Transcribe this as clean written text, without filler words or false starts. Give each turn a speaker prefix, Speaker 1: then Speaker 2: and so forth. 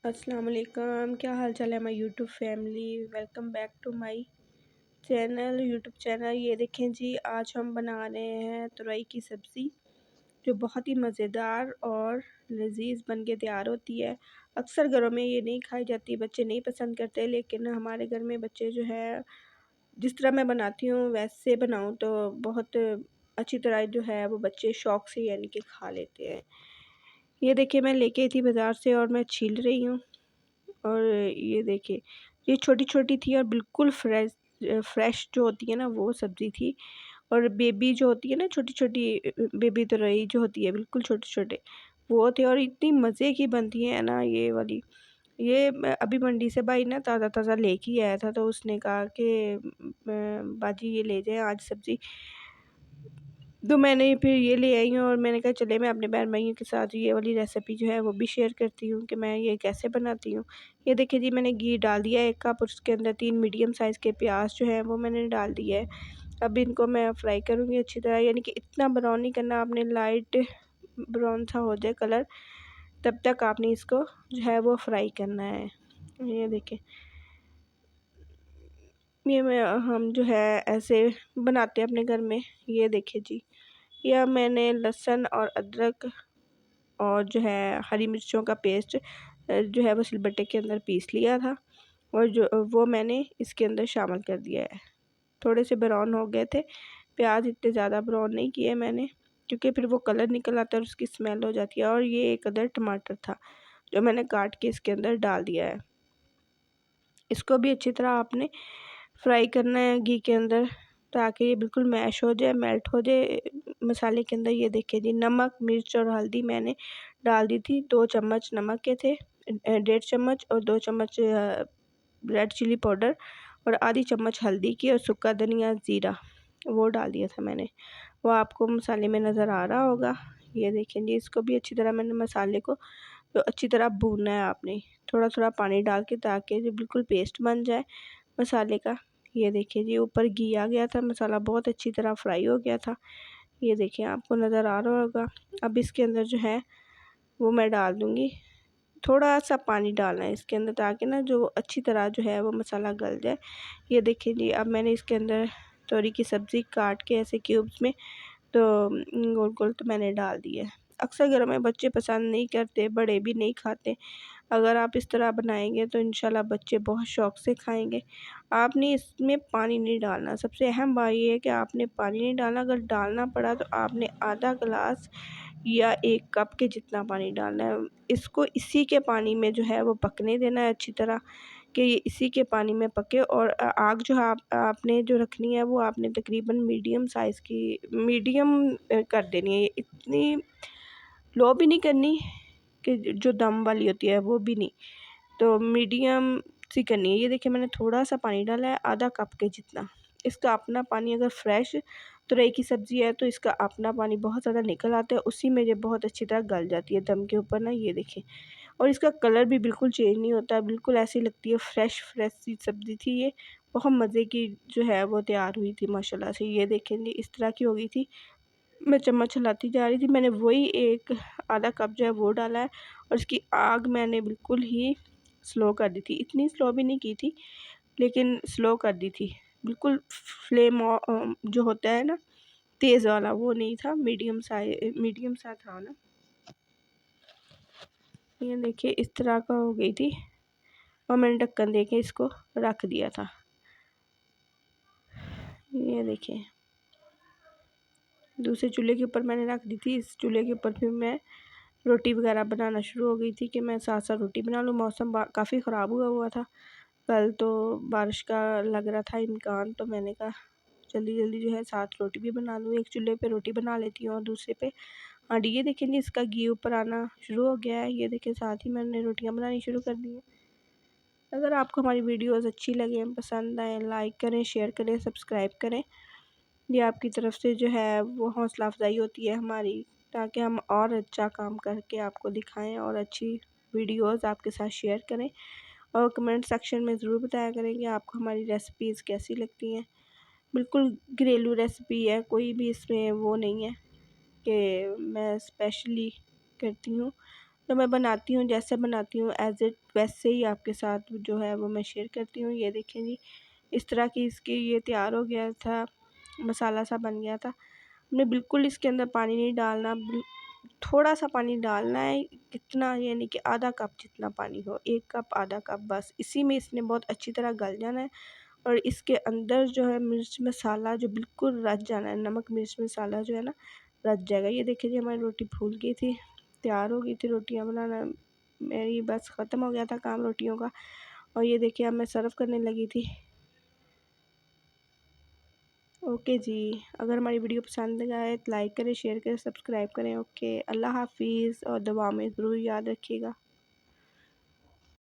Speaker 1: अस्सलाम वालेकुम, क्या हाल चाल है my YouTube family. Welcome back to my YouTube channel. ये देखें जी, आज हम बना रहे हैं तुरई की सब्ज़ी, जो बहुत ही मज़ेदार और लजीज बन के तैयार होती है। अक्सर घरों में ये नहीं खाई जाती, बच्चे नहीं पसंद करते, लेकिन हमारे घर में बच्चे जो है जिस तरह मैं बनाती हूँ वैसे बनाऊँ तो बहुत अच्छी तरह जो है वो बच्चे शौक़ से यानी कि खा लेते हैं। ये देखिए, मैं लेके आई थी बाज़ार से और मैं छील रही हूँ। और ये देखिए, ये छोटी-छोटी थी और बिल्कुल फ्रेश जो होती है ना वो सब्ज़ी थी। और बेबी जो होती है ना, छोटी-छोटी बेबी तुरई जो होती है बिल्कुल छोटे-छोटे, वो थे और इतनी मज़े की बनती है ना ये वाली। ये अभी मंडी से भाई ना ताज़ा-ताज़ा लेके ही आया था, तो उसने कहा कि बाजी ये ले जाएँ आज सब्ज़ी। तो मैंने फिर ये ले आई हूँ और मैंने कहा चले मैं अपने बहन भाइयों के साथ ये वाली रेसिपी जो है वो भी शेयर करती हूँ कि मैं ये कैसे बनाती हूँ। ये देखिए जी, मैंने घी डाल दिया है 1 कप और उसके अंदर 3 मीडियम साइज़ के प्याज जो है वो मैंने डाल दिया है। अब इनको मैं फ्राई करूँगी अच्छी तरह, यानी कि इतना ब्राउन नहीं करना आपने, लाइट ब्राउन सा हो जाए कलर, तब तक आपने इसको जो है वो फ्राई करना है। ये देखिए, ये मैं हम जो है ऐसे बनाते हैं अपने घर में। ये देखिए जी, यह मैंने लहसुन और अदरक और जो है हरी मिर्चों का पेस्ट जो है वो सिलबट्टे के अंदर पीस लिया था और जो वो मैंने इसके अंदर शामिल कर दिया है। थोड़े से ब्राउन हो गए थे प्याज, इतने ज़्यादा ब्राउन नहीं किए मैंने, क्योंकि फिर वो कलर निकल आता है और उसकी स्मेल हो जाती है। और ये एक अदर टमाटर था जो मैंने काट के इसके अंदर डाल दिया है। इसको भी अच्छी तरह आपने फ्राई करना है घी के अंदर, ताकि ये बिल्कुल मैश हो जाए, मेल्ट हो जाए मसाले के अंदर। ये देखिए जी, नमक मिर्च और हल्दी मैंने डाल दी थी। 2 चम्मच नमक के थे, 1.5 चम्मच और 2 चम्मच रेड चिली पाउडर और आधी चम्मच हल्दी की, और सूखा धनिया ज़ीरा वो डाल दिया था मैंने। वो आपको मसाले में नज़र आ रहा होगा। ये देखें जी, इसको भी अच्छी तरह मैंने मसाले को तो अच्छी तरह भूनना है आपने, थोड़ा-थोड़ा पानी डाल के, ताकि जो बिल्कुल पेस्ट बन जाए मसाले का। ये देखिए जी, ऊपर घी आ गया था, मसाला बहुत अच्छी तरह फ्राई हो गया था। ये देखिए, आपको नज़र आ रहा होगा। अब इसके अंदर जो है वो मैं डाल दूँगी, थोड़ा-सा पानी डालना है इसके अंदर, ताकि ना जो अच्छी तरह जो है वो मसाला गल जाए। ये देखिए जी, अब मैंने इसके अंदर तोरी की सब्ज़ी काट के ऐसे क्यूब्स में तो गोल-गोल तो मैंने डाल दिया है। अक्सर घरों में बच्चे पसंद नहीं करते, बड़े भी नहीं खाते। अगर आप इस तरह बनाएँगे तो इंशाल्लाह बच्चे बहुत शौक़ से खाएँगे। आपने इसमें पानी नहीं डालना, सबसे अहम बात ये है कि आपने पानी नहीं डालना। अगर डालना पड़ा तो आपने आधा गिलास या 1 कप के जितना पानी डालना है। इसको इसी के पानी में जो है वो पकने देना है अच्छी तरह, कि ये इसी के पानी में पके। और आग जो है आपने जो रखनी है वो आपने तकरीबन मीडियम साइज़ की मीडियम कर देनी है। इतनी लो भी नहीं करनी कि जो दम वाली होती है वो भी नहीं, तो मीडियम सी करनी है। ये देखिए, मैंने थोड़ा-सा पानी डाला है, आधा कप के जितना। इसका अपना पानी, अगर फ्रेश तुरई की सब्ज़ी है तो इसका अपना पानी बहुत ज़्यादा निकल आता है, उसी में ये बहुत अच्छी तरह गल जाती है दम के ऊपर ना। ये देखिए, और इसका कलर भी बिल्कुल चेंज नहीं होता, बिल्कुल ऐसी लगती है फ्रेश फ्रेश सी सब्ज़ी थी ये। बहुत मज़े की जो है वो तैयार हुई थी माशाल्लाह से। ये देखें जी, इस तरह की हो गई थी। मैं चम्मच हिलाती जा रही थी, मैंने वही एक आधा कप जो है वो डाला है और इसकी आग मैंने बिल्कुल ही स्लो कर दी थी। इतनी स्लो भी नहीं की थी, लेकिन स्लो कर दी थी। बिल्कुल फ्लेम जो होता है ना तेज़ वाला, वो नहीं था, मीडियम सा था ना। ये देखिए, इस तरह का हो गई थी और मैंने ढक्कन दे के इसको रख दिया था। ये देखिए, दूसरे चूल्हे के ऊपर मैंने रख दी थी। इस चूल्हे के ऊपर फिर मैं रोटी वगैरह बनाना शुरू हो गई थी कि मैं साथ-साथ रोटी बना लूँ। मौसम काफ़ी ख़राब हुआ हुआ था, कल तो बारिश का लग रहा था इम्कान, तो मैंने कहा जल्दी-जल्दी जो है साथ रोटी भी बना लूँ। एक चूल्हे पे रोटी बना लेती हूँ और दूसरे पे हांडी। ये देखें जी, इसका घी ऊपर आना शुरू हो गया है। ये देखिए, साथ ही मैंने रोटियाँ बनानी शुरू कर दी हैं। अगर आपको हमारी वीडियोज़ अच्छी लगें, पसंद आएँ, लाइक करें, शेयर करें, सब्सक्राइब करें। ये आपकी तरफ से जो है वो हौसला अफ़ज़ाई होती है हमारी, ताकि हम और अच्छा काम करके आपको दिखाएं और अच्छी वीडियोज़ आपके साथ शेयर करें। और कमेंट सेक्शन में ज़रूर बताया करें कि आपको हमारी रेसिपीज़ कैसी लगती हैं। बिल्कुल घरेलू रेसिपी है, कोई भी इसमें वो नहीं है कि मैं स्पेशली करती हूँ। जो मैं बनाती हूँ, जैसे बनाती हूँ एज़ इट वैसे ही आपके साथ जो है वो मैं शेयर करती हूँ। ये देखें जी, इस तरह की इसकी ये तैयार हो गया था, मसाला सा बन गया था। हमने बिल्कुल इसके अंदर पानी नहीं डालना, थोड़ा सा पानी डालना है, कितना यानी कि आधा कप जितना पानी हो, 1 कप आधा कप बस, इसी में इसने बहुत अच्छी तरह गल जाना है। और इसके अंदर जो है मिर्च मसाला जो बिल्कुल रच जाना है, नमक मिर्च मसाला जो है ना रच जाएगा। ये देखिए जी, हमारी रोटी फूल गई थी, तैयार हो गई थी रोटियां बनाना, मेरी बस ख़त्म हो गया था काम रोटियों का। और ये देखिए अब मैं सर्व करने लगी थी। ओके जी, अगर हमारी वीडियो पसंद आए तो लाइक करें, शेयर करें, सब्सक्राइब करें। ओके, अल्लाह हाफिज़ और दुआ में ज़रूर याद रखिएगा।